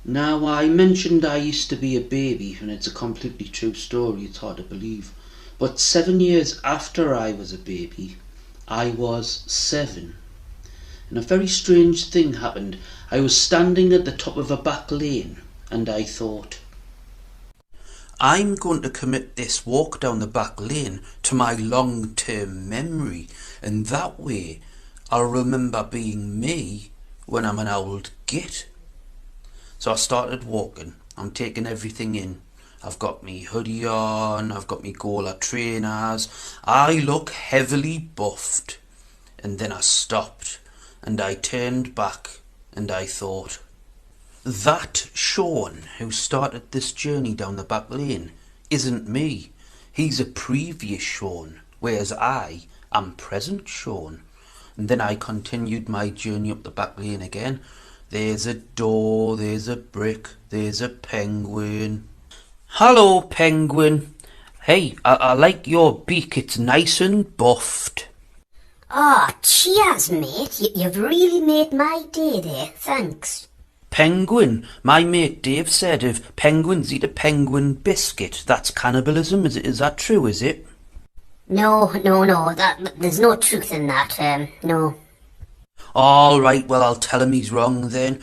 Now, I mentioned I used to be a baby, and it's a completely true story, it's hard to believe. But 7 years after I was a baby, I was 7. And a very strange thing happened. I was standing at the top of a back lane, and I thought, I'm going to commit this walk down the back lane to my long-term memory, and that way I'll remember being me when I'm an old git. So I started walking. I'm taking everything in. I've got me hoodie on, I've got me Gola trainers. I look heavily buffed. And then I stopped and I turned back and I thought, that Sean who started this journey down the back lane isn't me. He's a previous Sean, whereas I am present Sean. And then I continued my journey up the back lane again. There's a door, there's a brick, there's a penguin. Hello, penguin. Hey, I like your beak, it's nice and buffed. Oh, cheers, mate. You've really made my day there. Thanks. Penguin, my mate Dave said if penguins eat a penguin biscuit, that's cannibalism. Is that true, is it? No. There's no truth in that. No. All right, well, I'll tell him he's wrong then.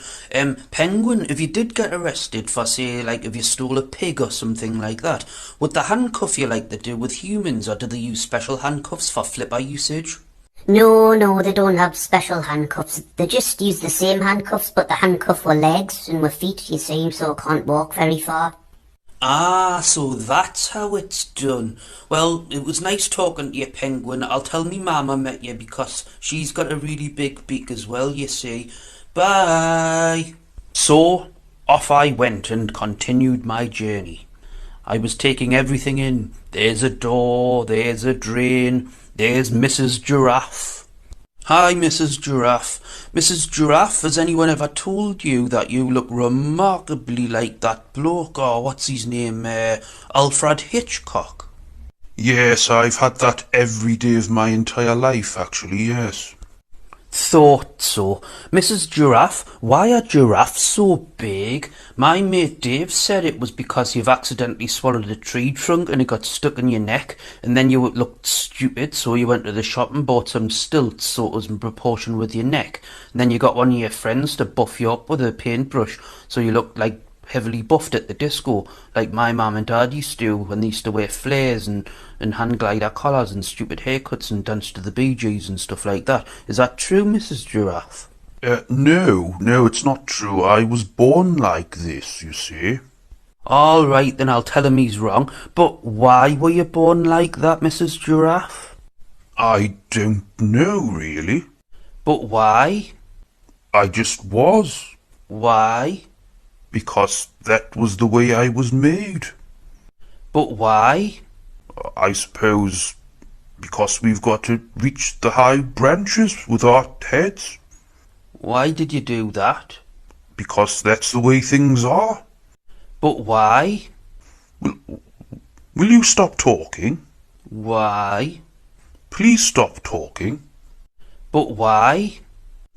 Penguin, if you did get arrested for, say, like if you stole a pig or something like that, would they handcuff you like they do with humans, or do they use special handcuffs for flipper usage? No, they don't have special handcuffs. They just use the same handcuffs, but the handcuff were legs and were feet, you see, so can't walk very far. Ah, so that's how it's done. Well, it was nice talking to you, Penguin. I'll tell me Mama met you because she's got a really big beak as well, you see. Bye. So, off I went and continued my journey. I was taking everything in. There's a door, there's a drain, there's Mrs. Giraffe. Hi, Mrs. Giraffe. Mrs. Giraffe, has anyone ever told you that you look remarkably like that bloke, or what's his name, Alfred Hitchcock? Yes, I've had that every day of my entire life, actually, yes. Thought so. Mrs. Giraffe, why are giraffes so big? My mate Dave said it was because you've accidentally swallowed a tree trunk and it got stuck in your neck, and then you looked stupid, so you went to the shop and bought some stilts so it was in proportion with your neck. And then you got one of your friends to buff you up with a paintbrush so you looked like heavily buffed at the disco, like my mum and dad used to when they used to wear flares and hand glider collars and stupid haircuts and dance to the Bee Gees and stuff like that. Is that true, Mrs. Giraffe? No, it's not true. I was born like this, you see. All right, then I'll tell him he's wrong. But why were you born like that, Mrs. Giraffe? I don't know, really. But why? I just was. Why? Because that was the way I was made. But why? I suppose because we've got to reach the high branches with our heads. Why did you do that? Because that's the way things are. But why? Will you stop talking? Why? Please stop talking. But why?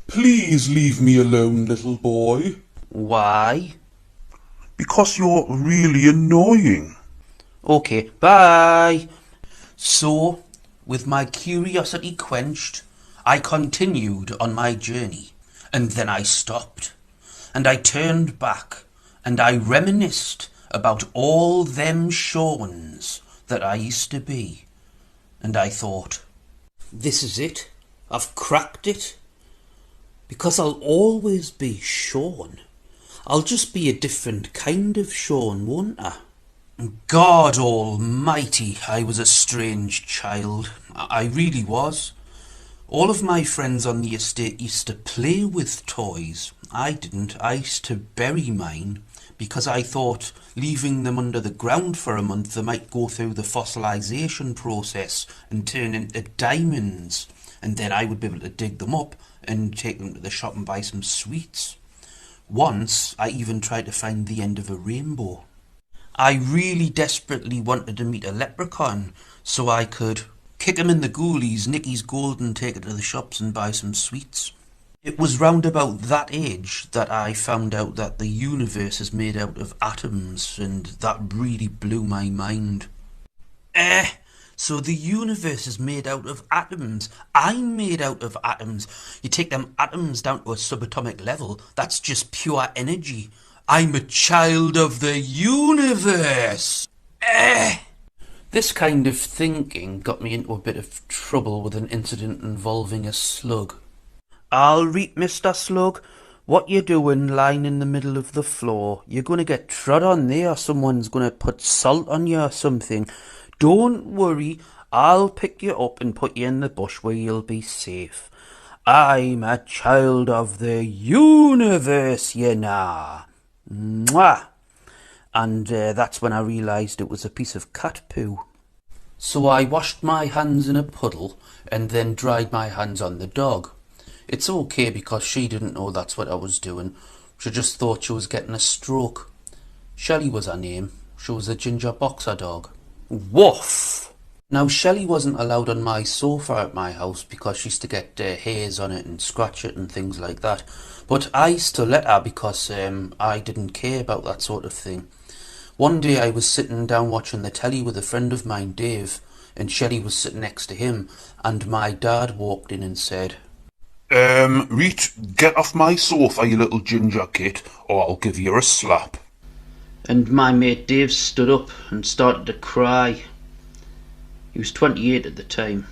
Please leave me alone, little boy. Why? Because you're really annoying. Okay, bye. So, with my curiosity quenched, I continued on my journey, and then I stopped, and I turned back, and I reminisced about all them Seans that I used to be, and I thought, this is it, I've cracked it, because I'll always be Sean. I'll just be a different kind of Sean, won't I? God almighty, I was a strange child. I really was. All of my friends on the estate used to play with toys. I didn't. I used to bury mine because I thought leaving them under the ground for a month they might go through the fossilization process and turn into diamonds, and then I would be able to dig them up and take them to the shop and buy some sweets. Once, I even tried to find the end of a rainbow. I really desperately wanted to meet a leprechaun so I could kick him in the ghoulies, nick his gold and take it to the shops and buy some sweets. It was round about that age that I found out that the universe is made out of atoms, and that really blew my mind. Eh, so the universe is made out of atoms. I'm made out of atoms. You take them atoms down to a subatomic level, that's just pure energy. I'm a child of the universe. Eh. This kind of thinking got me into a bit of trouble with an incident involving a slug. All right, Mr. Slug, what you doing lying in the middle of the floor? You're gonna get trod on there, someone's gonna put salt on you or something. Don't worry, I'll pick you up and put you in the bush where you'll be safe. I'm a child of the universe, you know. Mwah! And that's when I realised it was a piece of cat poo. So I washed my hands in a puddle and then dried my hands on the dog. It's okay because she didn't know that's what I was doing. She just thought she was getting a stroke. Shelley was her name. She was a ginger boxer dog. Woof! Now Shelley wasn't allowed on my sofa at my house because she used to get hairs on it and scratch it and things like that. But I still let her because I didn't care about that sort of thing. One day I was sitting down watching the telly with a friend of mine, Dave, and Shelley was sitting next to him, and my dad walked in and said, Reet, get off my sofa, you little ginger kid, or I'll give you a slap. And my mate Dave stood up and started to cry. He was 28 at the time.